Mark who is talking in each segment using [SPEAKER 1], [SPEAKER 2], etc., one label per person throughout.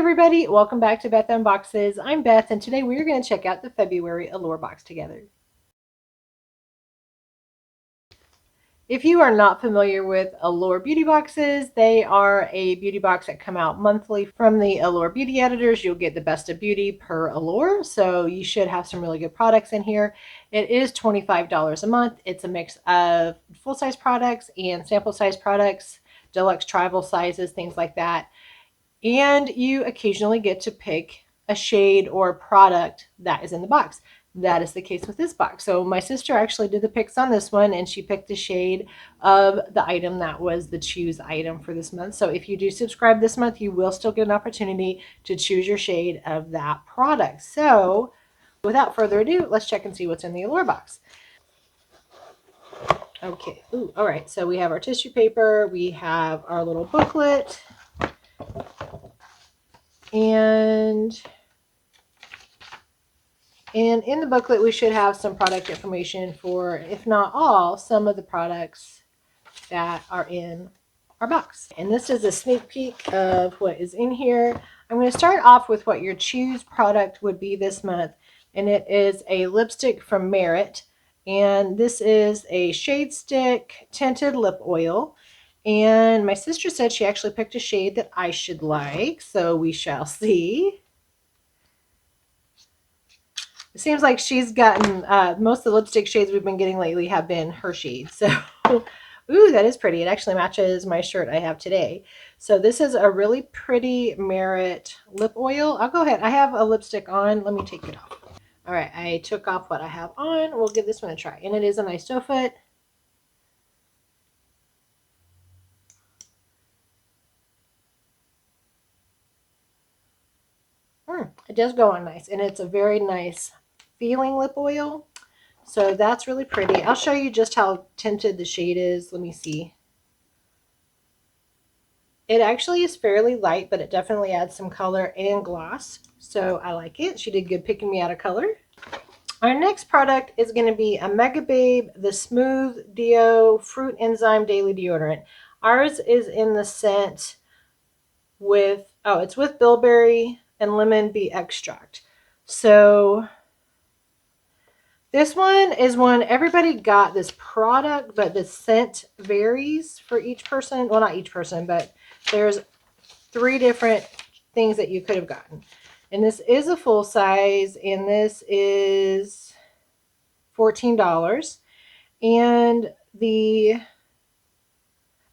[SPEAKER 1] everybody, welcome back to Beth Unboxes. I'm Beth, and today we're going to check out the February Allure box together. If you are not familiar with Allure Beauty Boxes, they are a beauty box that come out monthly from the Allure Beauty editors. You'll get the best of beauty per Allure, so you should have some really good products in here. It is $25 a month. It's a mix of full-size products and sample-size products, deluxe travel sizes, things like that. And you occasionally get to pick a shade or a product that is in the box. That is the case with this box. So my sister actually did the picks on this one, and she picked the shade of the item that was the choose item for this month. So if you do subscribe this month, you will still get an opportunity to choose your shade of that product. So without further ado, let's check and see what's in the Allure box. Okay, ooh, all right, so we have our tissue paper, we have our little booklet, and in the booklet, we should have some product information for, if not all, some of the products that are in our box. And this is a sneak peek of what is in here. I'm going to start off with what your choose product would be this month. And it is a lipstick from Merit. And this is a Shade Stick Tinted Lip Oil. And my sister said she actually picked a shade that I should like. So we shall see. It seems like she's gotten, most of the lipstick shades we've been getting lately have been her shades. So, ooh, that is pretty. It actually matches my shirt I have today. So this is a really pretty Merit lip oil. I'll go ahead. I have a lipstick on. Let me take it off. All right, I took off what I have on. We'll give this one a try. And it is a nice doe foot. It does go on nice. And it's a very nice feeling lip oil. So that's really pretty. I'll show you just how tinted the shade is. Let me see. It actually is fairly light, but it definitely adds some color and gloss. So I like it. She did good picking me out of color. Our next product is going to be a Mega Babe, the Smooth Deo Fruit Enzyme Daily Deodorant. Ours is in the scent with, it's with bilberry and lemon bee extract. So this one is one, everybody got this product, but the scent varies for each person. Well, not each person, but there's 3 different things that you could have gotten. And this is a full size, and this is $14. And the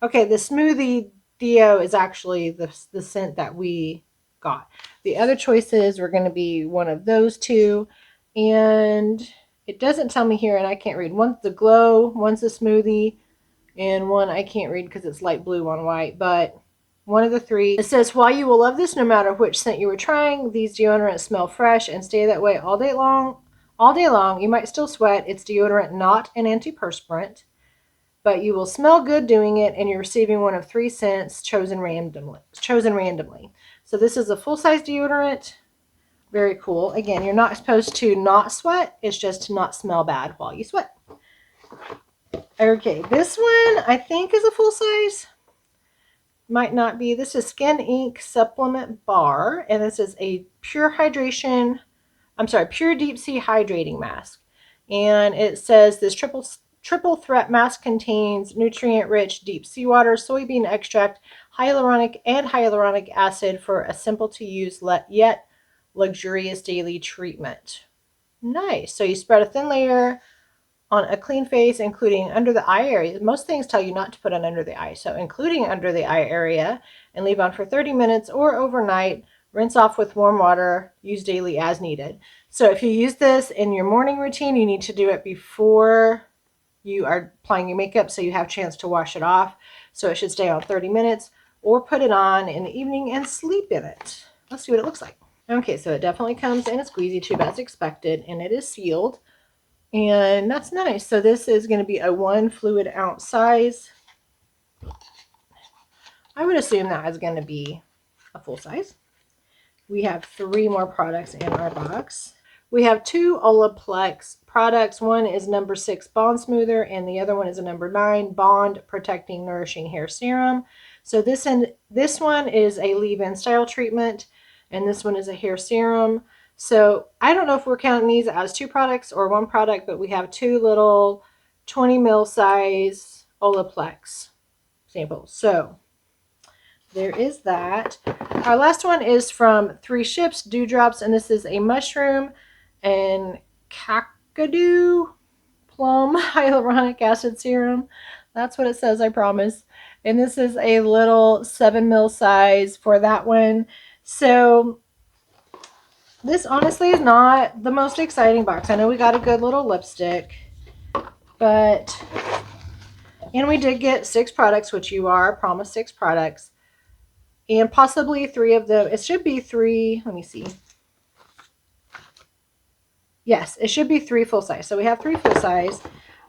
[SPEAKER 1] Smoothie Deo is actually the scent that we got. The other choices were going to be one of those 2. And it doesn't tell me here, and I can't read. One's the Glow, one's the Smoothie, and one I can't read because it's light blue on white, but one of the 3. It says, while you will love this no matter which scent you were trying, these deodorants smell fresh and stay that way all day long. All day long, you might still sweat. It's deodorant, not an antiperspirant, but you will smell good doing it, and you're receiving one of 3 scents chosen randomly. So this is a full-size deodorant. Very cool. Again, you're not supposed to not sweat. It's just to not smell bad while you sweat. Okay, this one I think is a full size. Might not be. This is Skin Ink Supplement Bar, and this is a pure deep sea hydrating mask. And it says this triple threat mask contains nutrient-rich deep seawater, soybean extract, hyaluronic acid for a simple to use yet luxurious daily treatment. Nice. So you spread a thin layer on a clean face, including under the eye area. Most things tell you not to put on under the eye, so including under the eye area, and leave on for 30 minutes or overnight. Rinse off with warm water. Use daily as needed. So if you use this in your morning routine, you need to do it before you are applying your makeup so you have a chance to wash it off. So it should stay on 30 minutes, or put it on in the evening and sleep in it. Let's see what it looks like. Okay, so it definitely comes in a squeezy tube as expected, and it is sealed. And that's nice. So this is going to be a 1 fluid ounce size. I would assume that is going to be a full size. We have 3 more products in our box. We have 2 Olaplex products. One is number 6 Bond Smoother, and the other one is a number 9 Bond Protecting Nourishing Hair Serum. So this one is a leave-in style treatment. and this one is a hair serum. So I don't know if we're counting these as 2 products or 1 product, but we have 2 little 20 ml size Olaplex samples. So there is that. Our last one is from 3 Ships Dewdrops, and this is a mushroom and kakadu plum hyaluronic acid serum. That's what it says, I promise. And this is a little 7 ml size for that one. So this honestly is not the most exciting box. I know we got a good little lipstick, but, and we did get 6 products, which you are promised 6 products, and possibly 3 of them. It should be 3. Let me see. Yes, it should be 3 full size. So we have 3 full size.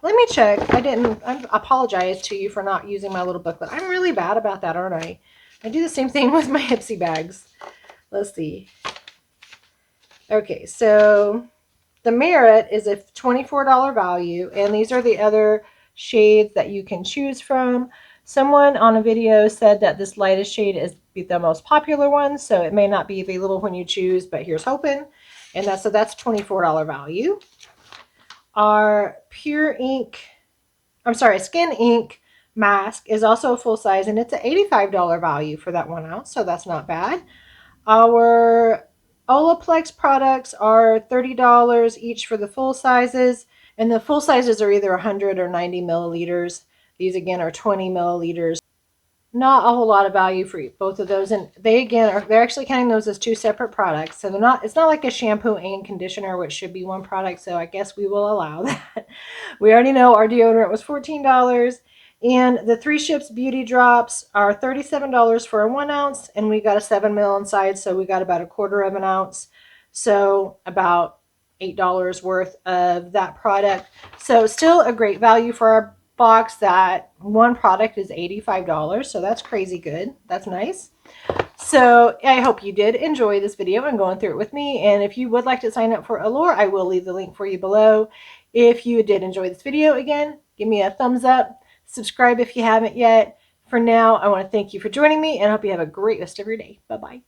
[SPEAKER 1] Let me check. I apologize to you for not using my little booklet. I'm really bad about that, aren't I? I do the same thing with my Ipsy bags. Let's see. Okay, so the Merit is a $24 value, and these are the other shades that you can choose from. Someone on a video said that this lightest shade is the most popular one, so it may not be available when you choose, but here's hoping. And that's $24 value. Our Skin Ink mask is also full size, and it's an $85 value for that 1 ounce, so that's not bad. Our Olaplex products are $30 each for the full sizes, and the full sizes are either 100 or 90 milliliters. These again are 20 milliliters. Not a whole lot of value for both of those, and they're actually counting those as 2 separate products. So it's not like a shampoo and conditioner, which should be 1 product. So I guess we will allow that. We already know our deodorant was $14. And the 3 Ships Beauty Drops are $37 for a 1 ounce, and we got a 7 ml inside, so we got about 1/4 of an ounce. So about $8 worth of that product. So still a great value for our box. That 1 product is $85, so that's crazy good. That's nice. So I hope you did enjoy this video and going through it with me. And if you would like to sign up for Allure, I will leave the link for you below. If you did enjoy this video, again, give me a thumbs up. Subscribe if you haven't yet. For now, I want to thank you for joining me, and I hope you have a great rest of your day. Bye-bye.